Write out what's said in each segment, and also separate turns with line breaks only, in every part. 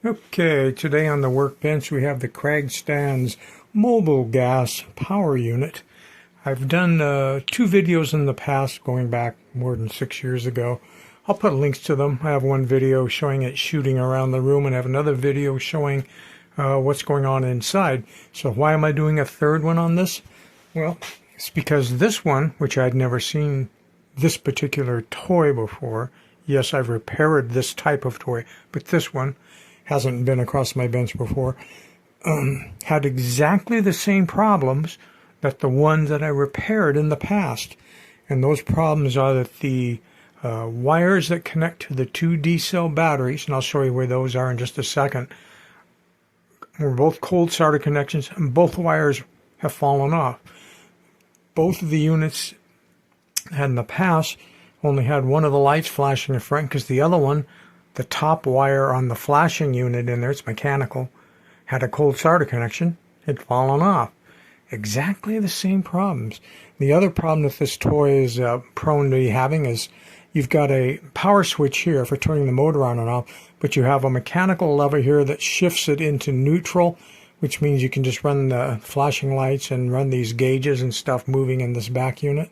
Okay, today on the workbench we have the Cragstand Mobile Gas power unit. I've done 2 videos in the past going back more than 6 years ago. I'll put links to them. I have one video showing it shooting around the room and I have another video showing what's going on inside. So why am I doing a third one on this? Well, it's because this one, which I'd never seen this particular toy before. Yes, I've repaired this type of toy, but this one hasn't been across my bench before, had exactly the same problems that the ones that I repaired in the past. And those problems are that the wires that connect to the 2 D-cell batteries, and I'll show you where those are in just a second, were both cold solder connections, and both wires have fallen off. Both of the units had in the past only had one of the lights flashing in front, because the other one, the top wire on the flashing unit in there, it's mechanical, had a cold solder connection, had fallen off. Exactly the same problems. The other problem that this toy is prone to having is you've got a power switch here for turning the motor on and off, but you have a mechanical lever here that shifts it into neutral, which means you can just run the flashing lights and run these gauges and stuff moving in this back unit.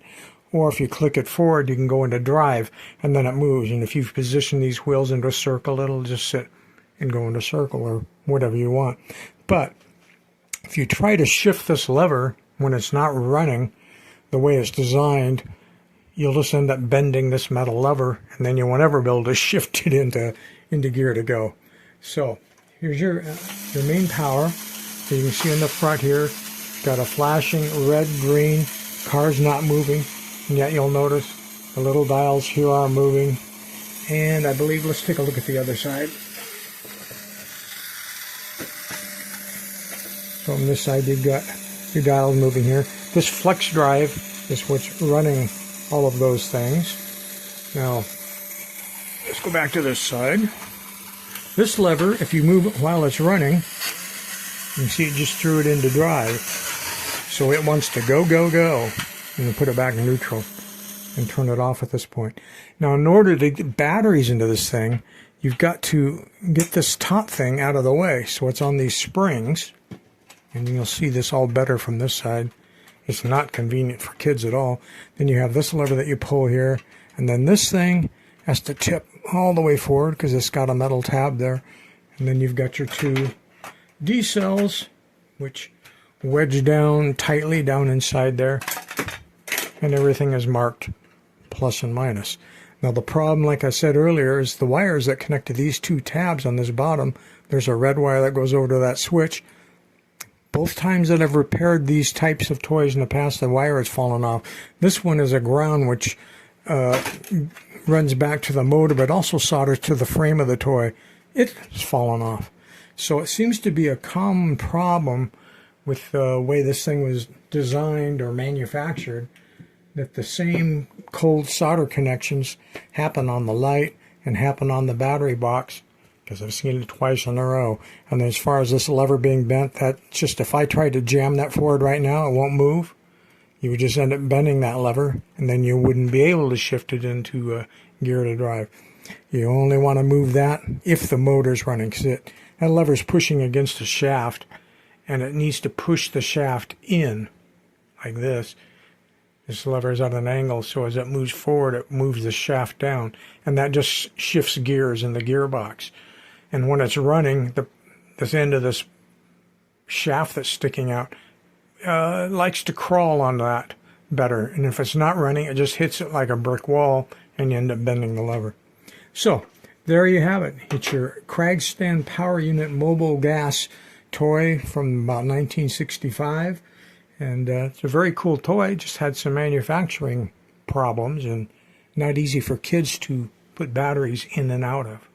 Or if you click it forward, you can go into drive, and then it moves. And if you position these wheels into a circle, it'll just sit and go into a circle or whatever you want. But if you try to shift this lever when it's not running the way it's designed, you'll just end up bending this metal lever, and then you won't ever be able to shift it into gear to go. So here's your main power. So you can see in the front here, got a flashing red, green, car's not moving. And yet you'll notice the little dials here are moving. And I believe, let's take a look at the other side. So on this side you've got your dials moving here. This flex drive is what's running all of those things. Now, let's go back to this side. This lever, if you move it while it's running, you can see it just threw it into drive. So it wants to go, go, go. And then put it back in neutral and turn it off at this point. Now, in order to get batteries into this thing, you've got to get this top thing out of the way. So it's on these springs, and you'll see this all better from this side. It's not convenient for kids at all. Then you have this lever that you pull here, and then this thing has to tip all the way forward because it's got a metal tab there. And then you've got your 2 D cells, which wedge down tightly down inside there. And everything is marked plus and minus. Now the problem, like I said earlier, is the wires that connect to these 2 tabs on this bottom. There's a red wire that goes over to that switch. Both times that I've repaired these types of toys in the past, the wire has fallen off. This one is a ground which runs back to the motor, but also solders to the frame of the toy. It's fallen off. So it seems to be a common problem with the way this thing was designed or manufactured, that the same cold solder connections happen on the light and happen on the battery box, because I've seen it twice in a row. And as far as this lever being bent, that just, if I tried to jam that forward right now, it won't move. You would just end up bending that lever, and then you wouldn't be able to shift it into gear to drive. You only want to move that if the motor's running, because that lever's pushing against the shaft, and it needs to push the shaft in like this. This lever is at an angle, so as it moves forward, it moves the shaft down, and that just shifts gears in the gearbox. And when it's running, this end of this shaft that's sticking out likes to crawl on that better. And if it's not running, it just hits it like a brick wall, and you end up bending the lever. So there you have it. It's your Cragstand Power Unit Mobile Gas toy from about 1965. And it's a very cool toy. It just had some manufacturing problems and not easy for kids to put batteries in and out of.